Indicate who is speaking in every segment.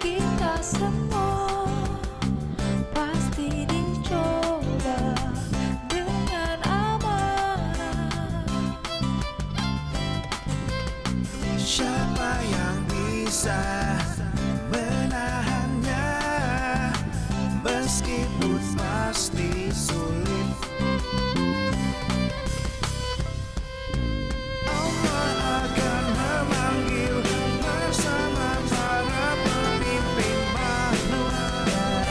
Speaker 1: Kita semua pasti dicoba dengan amanah.
Speaker 2: Siapa yang bisa menahannya, meskipun pasti sulit. Allah akan memanggil bersama para pemimpin manusia.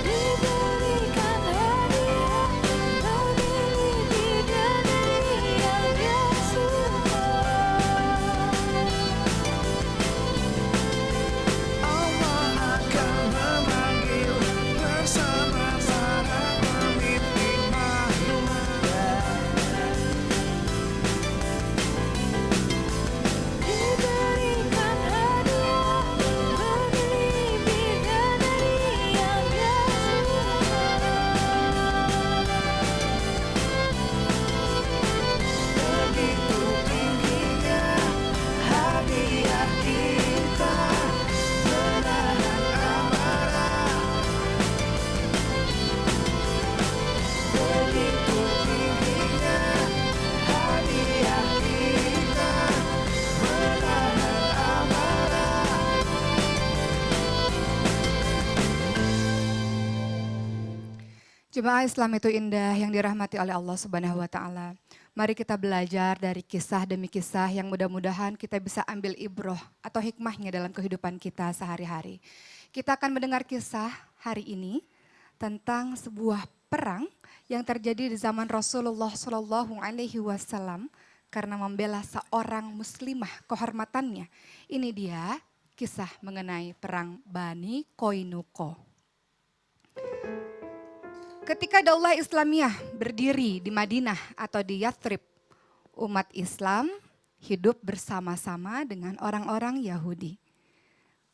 Speaker 1: Diberikan hadiah memilih bidadari yang dia suka.
Speaker 2: Allah akan memanggil bersama para pemimpin manusia.
Speaker 1: Diberikan hadiah memilih bidadari yang dia suka.
Speaker 2: Begitu tingginya hadiah kita, menahan amarah. Begitu tingginya hadiah kita, menahan amarah.
Speaker 3: Jemaah Islam itu indah yang dirahmati oleh Allah Subhanahu wa taala. Mari kita belajar dari kisah demi kisah yang mudah-mudahan kita bisa ambil ibroh atau hikmahnya dalam kehidupan kita sehari-hari. Kita akan mendengar kisah hari ini tentang sebuah perang yang terjadi di zaman Rasulullah Shallallahu Alaihi Wasallam karena membela seorang muslimah kehormatannya. Ini dia kisah mengenai perang Bani Koinuko. Ketika Daulah Islamiyah berdiri di Madinah atau di Yathrib, umat Islam hidup bersama-sama dengan orang-orang Yahudi.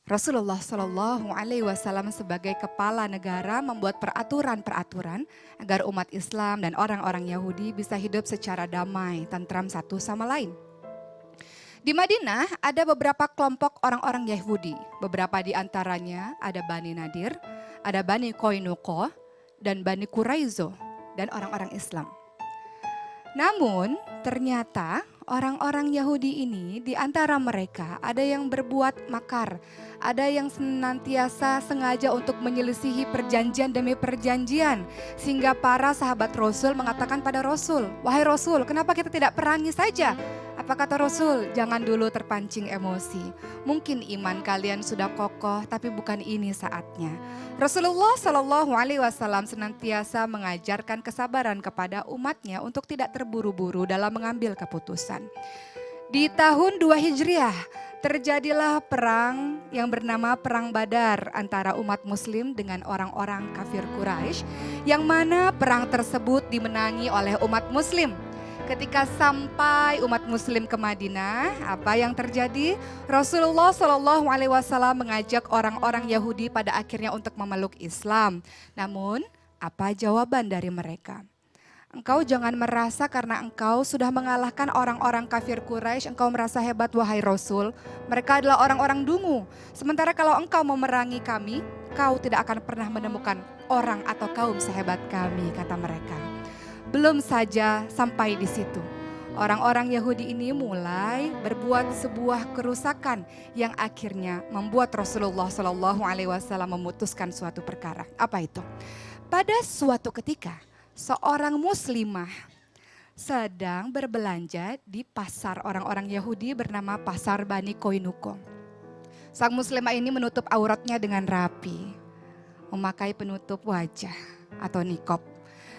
Speaker 3: Rasulullah Shallallahu Alaihi Wasallam sebagai kepala negara membuat peraturan-peraturan agar umat Islam dan orang-orang Yahudi bisa hidup secara damai, tentram satu sama lain. Di Madinah ada beberapa kelompok orang-orang Yahudi. Beberapa di antaranya ada Bani Nadir, ada Bani Koinuko, dan Bani Quraizo, dan orang-orang Islam. Namun ternyata orang-orang Yahudi ini di antara mereka ada yang berbuat makar, ada yang senantiasa sengaja untuk menyelisihi perjanjian demi perjanjian. Sehingga para sahabat Rasul mengatakan pada Rasul, "Wahai Rasul, kenapa kita tidak perangi saja?" Apa kata Rasul? Jangan dulu terpancing emosi. Mungkin iman kalian sudah kokoh, tapi bukan ini saatnya. Rasulullah Shallallahu Alaihi Wasallam senantiasa mengajarkan kesabaran kepada umatnya untuk tidak terburu-buru dalam mengambil keputusan. Di tahun 2 Hijriah terjadilah perang yang bernama Perang Badar antara umat muslim dengan orang-orang kafir Quraisy, yang mana perang tersebut dimenangi oleh umat muslim. Ketika sampai umat muslim ke Madinah, apa yang terjadi? Rasulullah Shallallahu Alaihi Wasallam mengajak orang-orang Yahudi pada akhirnya untuk memeluk Islam. Namun, apa jawaban dari mereka? Engkau jangan merasa karena engkau sudah mengalahkan orang-orang kafir Quraisy, engkau merasa hebat wahai Rasul. Mereka adalah orang-orang dungu. Sementara kalau engkau memerangi kami, kau tidak akan pernah menemukan orang atau kaum sehebat kami, kata mereka. Belum saja sampai di situ, orang-orang Yahudi ini mulai berbuat sebuah kerusakan yang akhirnya membuat Rasulullah Shallallahu Alaihi Wasallam memutuskan suatu perkara. Apa itu? Pada suatu ketika, seorang muslimah sedang berbelanja di pasar orang-orang Yahudi bernama Pasar Bani Koinuko. Sang muslimah ini menutup auratnya dengan rapi, memakai penutup wajah atau niqab.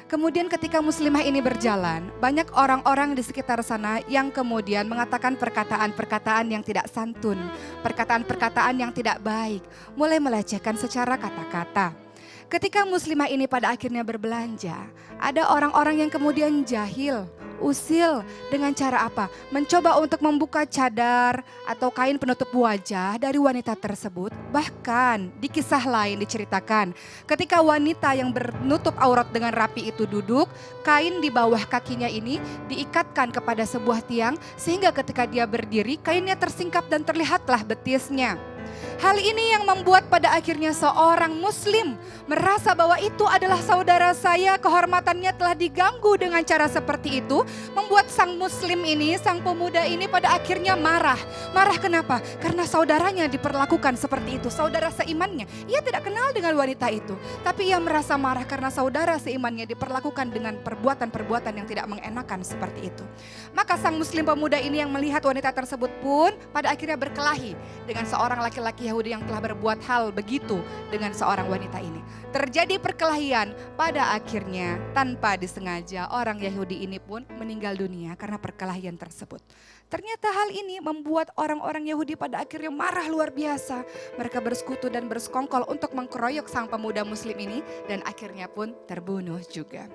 Speaker 3: Kemudian ketika muslimah ini berjalan, banyak orang-orang di sekitar sana yang kemudian mengatakan perkataan-perkataan yang tidak santun, perkataan-perkataan yang tidak baik, mulai melecehkan secara kata-kata. Ketika muslimah ini pada akhirnya berbelanja, ada orang-orang yang kemudian jahil, Usil dengan cara apa? Mencoba untuk membuka cadar atau kain penutup wajah dari wanita tersebut. Bahkan di kisah lain diceritakan ketika wanita yang bernutup aurat dengan rapi itu duduk, kain di bawah kakinya ini diikatkan kepada sebuah tiang sehingga ketika dia berdiri kainnya tersingkap dan terlihatlah betisnya. Hal ini yang membuat pada akhirnya seorang muslim merasa bahwa itu adalah saudara saya, kehormatannya telah diganggu dengan cara seperti itu. Membuat sang muslim ini, sang pemuda ini pada akhirnya marah. Marah kenapa? Karena saudaranya diperlakukan seperti itu, saudara seimannya. Ia tidak kenal dengan wanita itu, tapi ia merasa marah karena saudara seimannya diperlakukan dengan perbuatan-perbuatan yang tidak mengenakan seperti itu. Maka sang muslim pemuda ini yang melihat wanita tersebut pun pada akhirnya berkelahi dengan seorang laki-laki Yahudi yang telah berbuat hal begitu dengan seorang wanita ini. Terjadi perkelahian, pada akhirnya tanpa disengaja orang Yahudi ini pun meninggal dunia karena perkelahian tersebut. Ternyata hal ini membuat orang-orang Yahudi pada akhirnya marah luar biasa. Mereka bersekutu dan bersekongkol untuk mengkeroyok sang pemuda muslim ini dan akhirnya pun terbunuh juga.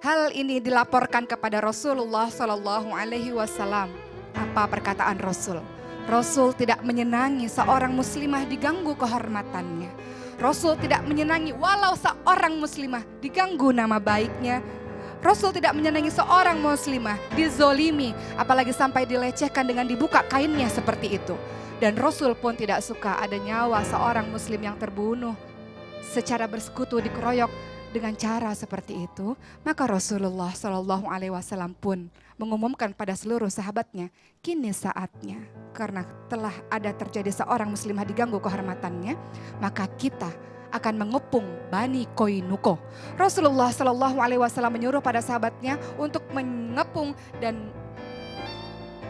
Speaker 3: Hal ini dilaporkan kepada Rasulullah SAW. Apa perkataan Rasul? Rasul tidak menyenangi seorang muslimah diganggu kehormatannya. Rasul tidak menyenangi walau seorang muslimah diganggu nama baiknya. Rasul tidak menyenangi seorang muslimah dizolimi, apalagi sampai dilecehkan dengan dibuka kainnya seperti itu. Dan Rasul pun tidak suka ada nyawa seorang muslim yang terbunuh secara bersekutu dikeroyok dengan cara seperti itu. Maka Rasulullah SAW pun mengumumkan pada seluruh sahabatnya, kini saatnya karena telah ada terjadi seorang muslimah diganggu kehormatannya, maka kita akan mengepung Bani Koinuko. Rasulullah SAW menyuruh pada sahabatnya untuk mengepung dan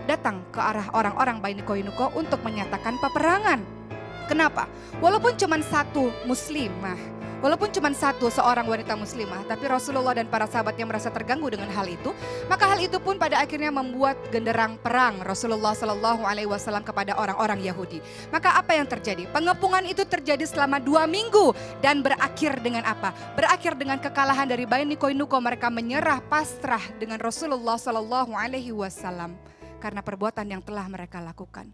Speaker 3: datang ke arah orang-orang Bani Koinuko untuk menyatakan peperangan. Kenapa? Walaupun cuma satu muslimah, walaupun cuma seorang wanita muslimah, tapi Rasulullah dan para sahabatnya merasa terganggu dengan hal itu. Maka hal itu pun pada akhirnya membuat genderang perang Rasulullah SAW kepada orang-orang Yahudi. Maka apa yang terjadi? Pengepungan itu terjadi selama 2 minggu dan berakhir dengan apa? Berakhir dengan kekalahan dari Bani Koinuko. Mereka menyerah pasrah dengan Rasulullah SAW karena perbuatan yang telah mereka lakukan.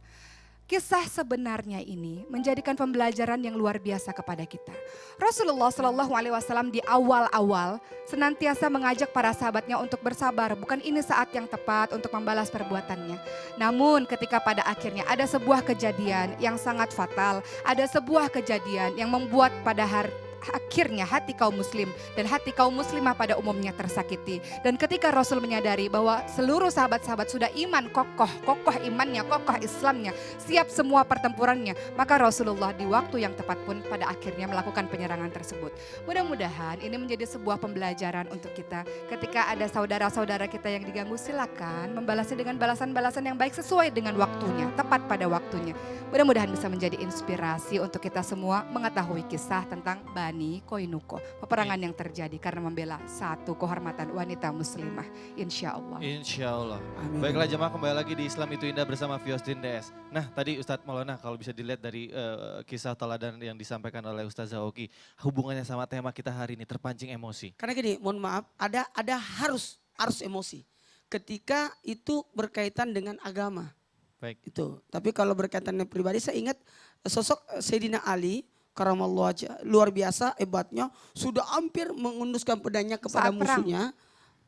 Speaker 3: Kisah sebenarnya ini menjadikan pembelajaran yang luar biasa kepada kita. Rasulullah SAW di awal-awal senantiasa mengajak para sahabatnya untuk bersabar. Bukan ini saat yang tepat untuk membalas perbuatannya. Namun ketika pada akhirnya ada sebuah kejadian yang sangat fatal. Ada sebuah kejadian yang membuat pada akhirnya hati kaum muslim dan hati kaum muslimah pada umumnya tersakiti. Dan ketika Rasul menyadari bahwa seluruh sahabat-sahabat sudah iman kokoh imannya, kokoh Islamnya, siap semua pertempurannya, maka Rasulullah di waktu yang tepat pun pada akhirnya melakukan penyerangan tersebut. Mudah-mudahan ini menjadi sebuah pembelajaran untuk kita. Ketika ada saudara-saudara kita yang diganggu, silakan membalasnya dengan balasan-balasan yang baik sesuai dengan waktunya, tepat pada waktunya. Mudah-mudahan bisa menjadi inspirasi untuk kita semua mengetahui kisah tentang Bani Koinuko. Peperangan yang terjadi karena membela satu kehormatan wanita muslimah. Insya Allah.
Speaker 4: Insya Allah.
Speaker 2: Amin.
Speaker 4: Baiklah jemaah, kembali lagi di Islam Itu Indah bersama Fiostin DS. Nah tadi Ustadz Maulana kalau bisa dilihat dari kisah teladan yang disampaikan oleh Ustazah Oki. Hubungannya sama tema kita hari ini, terpancing emosi.
Speaker 2: Karena gini, mohon maaf, ada harus emosi. Ketika itu berkaitan dengan agama.
Speaker 4: Baik.
Speaker 2: Itu. Tapi kalau berkaitan dengan pribadi, saya ingat sosok Sayyidina Ali karamallahu wajhah, luar biasa hebatnya, sudah hampir mengunduskan pedangnya kepada
Speaker 3: Saat perang.
Speaker 2: musuhnya.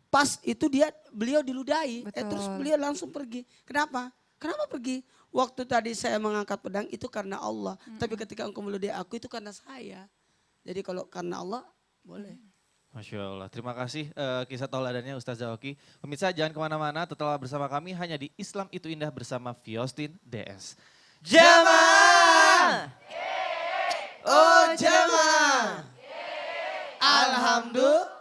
Speaker 2: Pas itu beliau diludahi, terus
Speaker 3: Betul.
Speaker 2: beliau langsung pergi. Kenapa? Kenapa pergi? Waktu tadi saya mengangkat pedang itu karena Allah, tapi ketika engkau meludahi aku itu karena saya. Jadi kalau karena Allah boleh.
Speaker 4: Masya Allah, terima kasih kisah tauladannya Ustazah Oki. Pemirsa jangan kemana-mana, tetaplah bersama kami hanya di Islam Itu Indah bersama Fiostin DS.
Speaker 5: Jamaah. Oh jamaah. Alhamdulillah.